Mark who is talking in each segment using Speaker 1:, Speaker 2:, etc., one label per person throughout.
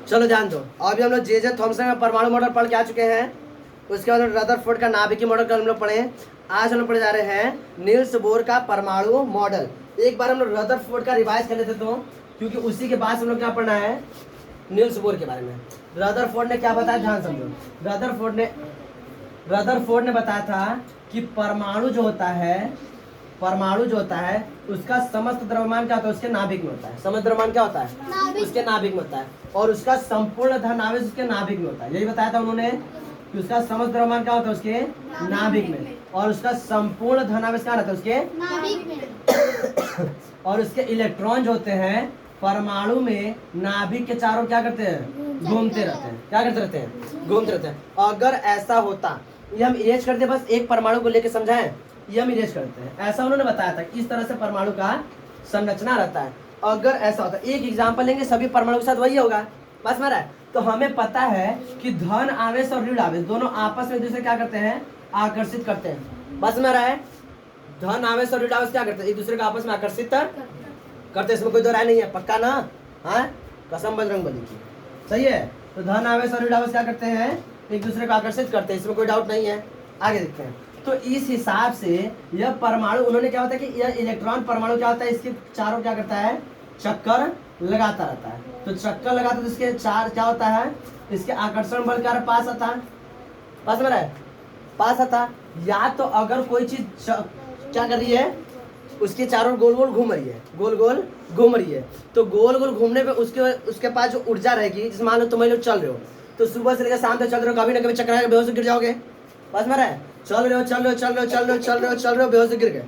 Speaker 1: चलो ध्यान दो, अभी हम लोग जे थॉमसन का परमाणु मॉडल पढ़ के आ चुके हैं। उसके बाद रदरफोर्ड का नाभिकीय मॉडल का हम लोग पढ़े। आज हम लोग पढ़े जा रहे हैं नील्स बोर का परमाणु मॉडल। एक बार हम लोग रदरफोर्ड का रिवाइज कर लेते तो, क्योंकि उसी के बाद हम लोग क्या पढ़ना है, नील्स बोर के बारे में। रदरफोर्ड ने क्या बताया, ध्यान समझो। रदरफोर्ड ने बताया था कि परमाणु जो होता है उसका समस्त द्रव्यमान क्या होता है, उसके नाभिक में होता है। समस्त द्रव्यमान क्या होता है, उसके नाभिक में होता है। और उसका संपूर्ण धन आवेश उसके नाभिक में होता है। यही बताया था उन्होंने कि उसका समस्त द्रव्यमान क्या होता है, उसके नाभिक में। और उसका संपूर्ण धन आवेश क्या रहता है, उसके नाभिक में। और उसके इलेक्ट्रॉन जो होते हैं परमाणु में नाभिक के चारों क्या करते हैं, घूमते रहते हैं। क्या करते रहते हैं, घूमते रहते हैं। अगर ऐसा होता, ये हम इरेज करते, बस एक परमाणु को लेकर समझाएं, ये हम इरेज करते हैं। ऐसा उन्होंने बताया था, इस तरह से परमाणु का संरचना रहता है। अगर ऐसा होता, एक एग्जांपल लेंगे, सभी परमाणु के साथ वही होगा, बस मेरा है। तो हमें पता है कि धन आवेश और ऋण आवेश दोनों आपस में दूसरे क्या करते हैं, आकर्षित करते हैं। बस मेरा है, धन आवेश और ऋण आवेश क्या करते हैं, एक दूसरे को आपस में आकर्षित करते, इसमें कोई दो राय नहीं है, पक्का ना, हाँ, कसम बजरंग बली की, सही है। तो धन आवेश और ऋण आवेश क्या करते हैं, एक दूसरे को आकर्षित करते हैं, इसमें कोई डाउट नहीं है। आगे देखते हैं। तो इस हिसाब से यह परमाणु, उन्होंने क्या होता है कि यह इलेक्ट्रॉन परमाणु क्या होता है, इसके चारों क्या करता है, चक्कर लगाता रहता है। तो चक्कर लगाता है तो इसके चार क्या होता है, इसके आकर्षण बल क्या पास आता है, पास में है, पास आता। या तो अगर कोई चीज क्या कर रही है, उसके चारों गोल गोल घूम रही है, गोल गोल घूम रही है, तो गोल गोल घूमने पे उसके पास जो ऊर्जा रहेगी, जिस मान लो तुम लोग चल रहे हो, तो सुबह से लेकर शाम तक चल रहे हो, कभी ना कभी चक्कर आएगा, बेहोश गिर जाओगे। बस में है, चल रहे हो बेहोश गिर गए,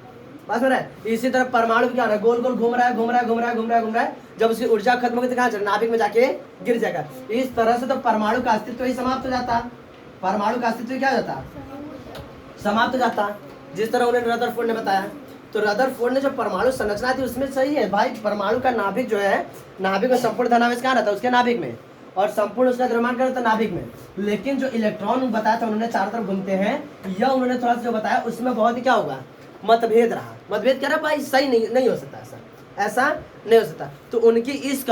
Speaker 1: बस में है। इसी तरह परमाणु क्या हो रहा है, गोल गोल घूम रहा है। जब उसकी ऊर्जा खत्म होगी तो कहाँ चल, नाभिक में जाके गिर जाएगा। इस तरह से तो परमाणु का अस्तित्व ही समाप्त हो जाता, परमाणु का अस्तित्व क्या हो जाता, समाप्त हो जाता, जिस तरह उन्हें रदरफोर्ड ने बताया। तो रदरफोर्ड ने जो परमाणु संरचना थी उसमें सही है भाई, परमाणु का नाभिक जो है, नाभिक में संपूर्ण धनावेश कहाँ रहता है, उसके नाभिक में, और संपूर्ण उसका द्रव्यमान क्या रहता है, नाभिक में। लेकिन जो इलेक्ट्रॉन बताया था उन्होंने चारों तरफ घूमते हैं, यह उन्होंने थोड़ा सा जो बताया उसमें बहुत ही क्या होगा, मतभेद रहा। मतभेद क्या रहा भाई, सही नहीं हो सकता, ऐसा नहीं हो सकता। तो उनकी इस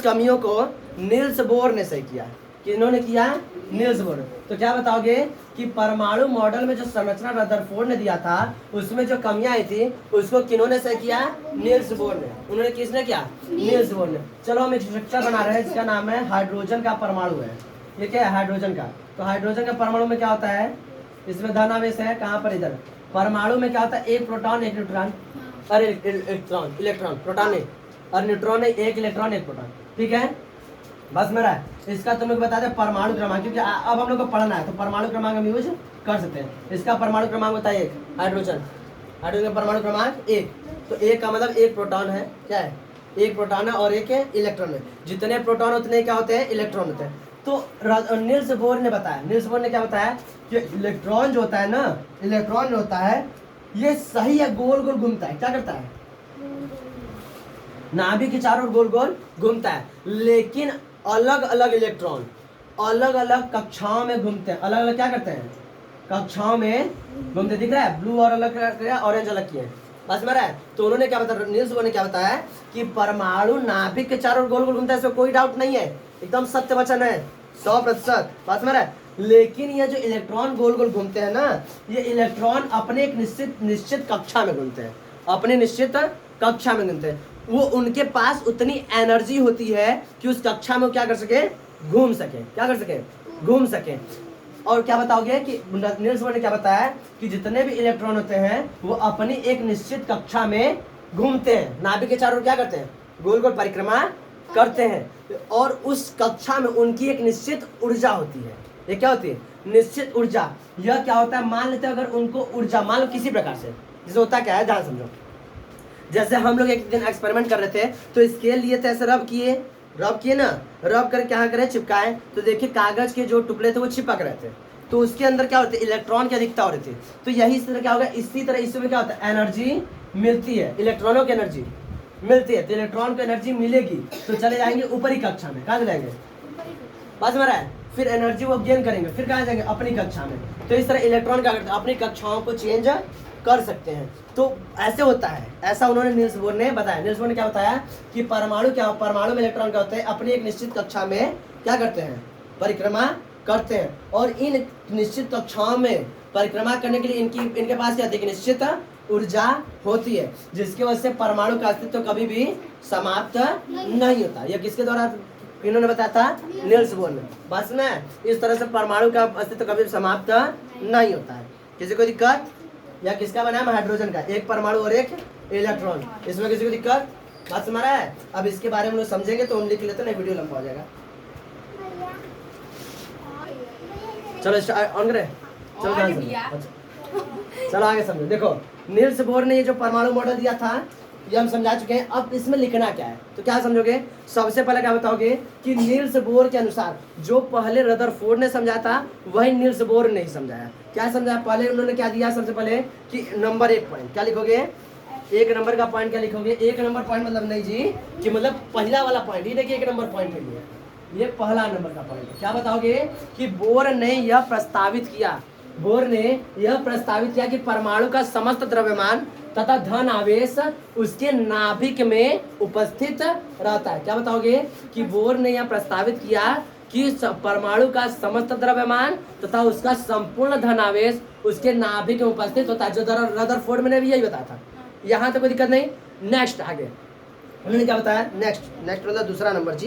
Speaker 1: कमियों को नील्स बोर ने सही किया। किन्होंने किया, नील्स बोर। तो क्या बताओगे कि परमाणु मॉडल में जो संरचना रदरफोर्ड ने दिया था उसमें जो कमियां आई थी उसको किन्होंने सही किया, नील्स बोर ने। उन्होंने किसने किया, नील्स बोर ने। चलो हम एक स्ट्रक्चर बना रहे हैं जिसका नाम है हाइड्रोजन का परमाणु है। ये क्या है, हाइड्रोजन का। तो हाइड्रोजन का परमाणु में क्या होता है, इसमें धन आवेश है, कहाँ पर, इधर। परमाणु में क्या होता है, एक प्रोटॉन एक न्यूट्रॉन, अरे इलेक्ट्रॉन, प्रोटॉन नहीं, और न्यूट्रॉन है, एक इलेक्ट्रॉन एक प्रोटॉन, ठीक है। बस मेरा है, इसका तुम लोग बता दे परमाणु क्रमांक, क्योंकि अब हम लोग को पढ़ना है तो परमाणु क्रमांक हम यूज कर सकते हैं। इसका परमाणु क्रमांक होता है 1, हाइड्रोजन का परमाणु क्रमांक 1। तो 1 का मतलब एक प्रोटॉन है, क्या है, एक प्रोटॉन है और एक इलेक्ट्रॉन है। जितने प्रोटॉन उतने क्या होते हैं, इलेक्ट्रॉन होते हैं। तो नील्स बोर ने क्या बताया कि इलेक्ट्रॉन जो होता है ना, इलेक्ट्रॉन जो होता है ये सही है, गोल गोल घूमता है, क्या करता है, नाभिक के चारों ओर गोल गोल घूमता है। लेकिन अलग अलग इलेक्ट्रॉन अलग अलग कक्षाओं में घूमते हैं, अलग अलग क्या करते हैं, कक्षाओं में घूमते। दिख रहा है, ब्लू और अलग किया, ऑरेंज अलग किया है, बस में रहा है। तो उन्होंने क्या बताया, नील्स बोर ने क्या बताया कि परमाणु नाभिक के चारों ओर गोल गोल घूमता है, इसमें कोई डाउट नहीं है, एकदम सत्य वचन है, 100%, बस में रहा है। लेकिन ये जो इलेक्ट्रॉन गोल गोल घूमते हैं ना, ये इलेक्ट्रॉन अपने एक निश्चित कक्षा में घूमते हैं, अपने निश्चित कक्षा में घूमते हैं। वो उनके पास उतनी एनर्जी होती है कि उस कक्षा में क्या कर सके, घूम सके, क्या कर सके, घूम सके। और क्या बताओगे कि नील्स बोर ने क्या बताया कि जितने भी इलेक्ट्रॉन होते हैं वो अपनी एक निश्चित कक्षा में घूमते हैं, नाभिक के चारों ओर क्या करते हैं, गोल गोल परिक्रमा करते हैं। और उस कक्षा में उनकी एक निश्चित ऊर्जा होती है। ये क्या होती है, निश्चित ऊर्जा। यह क्या होता है, मान लेते हैं अगर उनको ऊर्जा, मान लो किसी प्रकार से, जैसे होता क्या है, ध्यान समझो। जैसे हम लोग एक दिन एक्सपेरिमेंट कर रहे थे तो स्केल लिए थे, ऐसे रब किए ना, रब करके क्या करे, चिपकाए। तो देखिए कागज के जो टुकड़े थे वो चिपक रहे थे, तो उसके अंदर क्या होते, इलेक्ट्रॉन की अधिकता हो रही थी। तो यही इस तरह क्या होगा, इसी तरह इसमें क्या होता है, एनर्जी मिलती है, इलेक्ट्रॉनों की एनर्जी मिलती है। तो इलेक्ट्रॉन को एनर्जी मिलेगी तो चले जाएंगे ऊपरी कक्षा में, कहाँ चले जाएंगे, बस में रहा है। फिर एनर्जी वो गेन करेंगे, फिर कहाँ जाएंगे, अपनी कक्षा में। तो इस तरह इलेक्ट्रॉन क्या करते हैं, अपनी कक्षाओं को चेंज कर सकते हैं। तो ऐसे होता है, ऐसा उन्होंने नील्स बोर ने बताया। नील्स बोर ने क्या बताया कि परमाणु में इलेक्ट्रॉन क्या होते हैं, अपनी एक निश्चित कक्षा में क्या करते हैं, परिक्रमा करते हैं। और इन निश्चित कक्षाओं में परिक्रमा करने के लिए इनके पास क्या होती है, निश्चित ऊर्जा होती है, जिसकी वजह से परमाणु का अस्तित्व कभी भी समाप्त नहीं होता। यह किसके द्वारा इन्होंने बताया था, नील्स बोर ने। बस ना इस तरह से परमाणु का अस्तित्व कभी समाप्त नहीं होता है। किसी को दिक्कत, या किसका बना है, हाइड्रोजन का, एक परमाणु और एक इलेक्ट्रॉन, इसमें किसी को दिक्कत, बात समझ रहा है। अब इसके बारे में हम लोग समझेंगे तो हम लिख लेते हैं, वीडियो लंबा हो जाएगा। चलो ऑन करें, चलो चलो आगे समझो। देखो नील्स बोर ने ये जो परमाणु मॉडल दिया था ये हम समझा चुके हैं। अब इसमें लिखना क्या है, तो क्या समझोगे, सबसे पहले क्या बताओगे कि नील्स बोर के अनुसार जो पहले रदरफोर्ड ने समझाया था वही नील्स बोर ने ही समझाया। क्या समझाया, पहले उन्होंने क्या दिया, सबसे पहले कि नंबर 1 पॉइंट क्या लिखोगे, 1 नंबर का पॉइंट क्या लिखोगे। 1 नंबर पॉइंट मतलब नहीं जी कि मतलब पहला वाला पॉइंट, ये देखिए 1 नंबर पॉइंट है, ये पहला नंबर का पॉइंट है। क्या बताओगे कि बोर ने यह प्रस्तावित किया कि परमाणु का समस्त द्रव्यमान तथा धन आवेश उसके नाभिक में उपस्थित रहता है। क्या बताओगे कि बोर ने यह प्रस्तावित किया कि परमाणु का समस्त द्रव्यमान तथा उसका संपूर्ण धन आवेश उसके नाभिक में उपस्थित होता है, जो रदरफोर्ड ने भी यही बताया था। यहाँ तो कोई दिक्कत नहीं। नेक्स्ट आगे उन्होंने क्या बताया, नेक्स्ट मतलब दूसरा नंबर जी,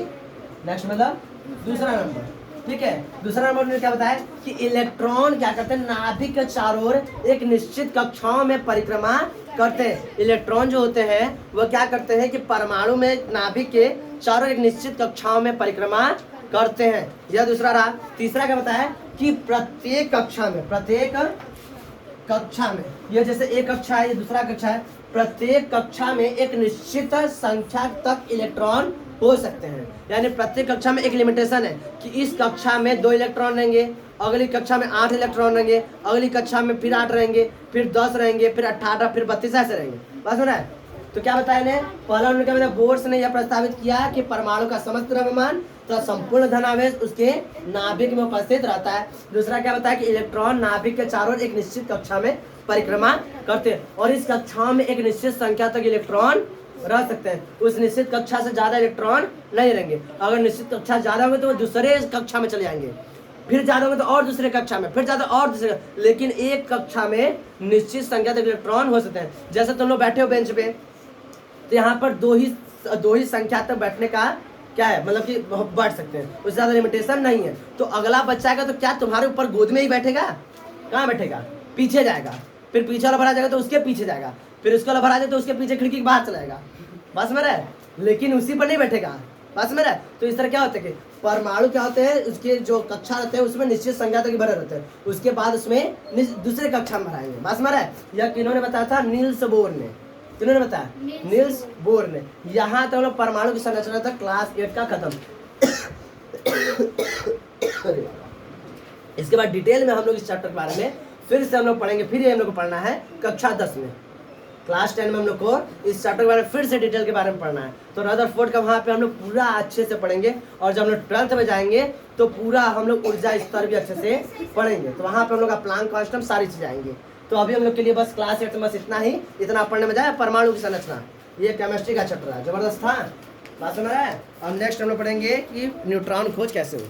Speaker 1: नेक्स्ट मतलब दूसरा नंबर, ठीक है। दूसरा नंबर उन्होंने क्या बताया कि इलेक्ट्रॉन क्या करते हैं, नाभिक के चारों ओर एक निश्चित कक्षाओं में परिक्रमा करते हैं। इलेक्ट्रॉन जो होते हैं वह क्या करते हैं कि परमाणु में नाभिक के चारों एक निश्चित कक्षाओं में परिक्रमा करते हैं। यह दूसरा रहा। तीसरा क्या बताया कि प्रत्येक कक्षा में यह जैसे एक कक्षा है, ये दूसरा कक्षा है, प्रत्येक कक्षा में एक निश्चित संख्या तक इलेक्ट्रॉन हो सकते हैं। यानी प्रत्येक कक्षा में एक लिमिटेशन है कि इस कक्षा में 2 इलेक्ट्रॉन रहेंगे, अगली कक्षा में 8 इलेक्ट्रॉन रहेंगे, अगली कक्षा में फिर 8 रहेंगे, फिर 10 रहेंगे, फिर 18, फिर 32 ऐसे रहेंगे। बात सुना है। तो क्या बताया इन्हें, पहला उन्होंने क्या बताया, बोर्स ने यह प्रस्तावित किया कि परमाणु का समस्त द्रव्यमान तो संपूर्ण धनावेश उसके नाभिक में उपस्थित रहता है। दूसरा क्या बताया कि इलेक्ट्रॉन नाभिक के चारों ओर एक निश्चित कक्षा में परिक्रमा करते हैं और इस कक्षाओं में एक निश्चित संख्या तक इलेक्ट्रॉन रह सकते हैं। उस निश्चित कक्षा से ज्यादा इलेक्ट्रॉन नहीं रहेंगे। अगर निश्चित कक्षा ज्यादा होंगे तो वो दूसरे कक्षा में चले जाएंगे, फिर ज्यादा होंगे तो और दूसरे कक्षा में, फिर ज्यादा और दूसरे, लेकिन एक कक्षा में निश्चित संख्या तक इलेक्ट्रॉन हो सकते हैं। जैसे तुम लोग बैठे हो बेंच पे, तो यहाँ पर दो ही संख्या तक बैठने का क्या है, मतलब कि बैठ सकते हैं, उससे ज्यादा लिमिटेशन नहीं है। तो अगला बच्चा आएगा तो क्या तुम्हारे ऊपर गोद में ही बैठेगा, कहाँ बैठेगा, पीछे जाएगा, फिर पीछे वाला भरा जाएगा तो उसके पीछे जाएगा, फिर उसका भरा जाए तो उसके पीछे खिड़की के बाहर चलाएगा, बस में रहे, लेकिन उसी पर नहीं बैठेगा, बस में रहे। तो इस तरह क्या होता है कि परमाणु क्या होते हैं, उसके जो कक्षा रहते हैं उसमें निश्चित संख्या तक भरे रहते हैं, उसके बाद उसमें दूसरे कक्षा में भराएंगे, बस में रहे। यह किन्होंने बताया था, नील्स बोर ने। किन्होंने बताया, नील्स बोर ने। यहाँ तक हम लोग परमाणु की संरचना तक क्लास 8 का खत्म। इसके बाद डिटेल में हम लोग इस चैप्टर के बारे में फिर से हम लोग पढ़ेंगे। फिर ये हम लोग को पढ़ना है कक्षा 10 में, क्लास 10 में हम लोग को इस चैप्टर के बारे में फिर से डिटेल के बारे में पढ़ना है। तो रदरफोर्ड का वहाँ पे हम लोग पूरा अच्छे से पढ़ेंगे और जब हम लोग 12th में जाएंगे तो पूरा हम लोग ऊर्जा स्तर भी अच्छे से पढ़ेंगे। तो वहाँ पे हम लोग का प्लांक कांस्टेंट सारी चीज़ें आएंगी। तो अभी हम लोग के लिए बस क्लास 8 में बस इतना ही, इतना पढ़ने में जाए। परमाणु की संरचना, ये केमिस्ट्री का चैप्टर है, जबरदस्त था, बात समझ रहा है। और नेक्स्ट हम लोग पढ़ेंगे कि न्यूट्रॉन खोज कैसे हुई।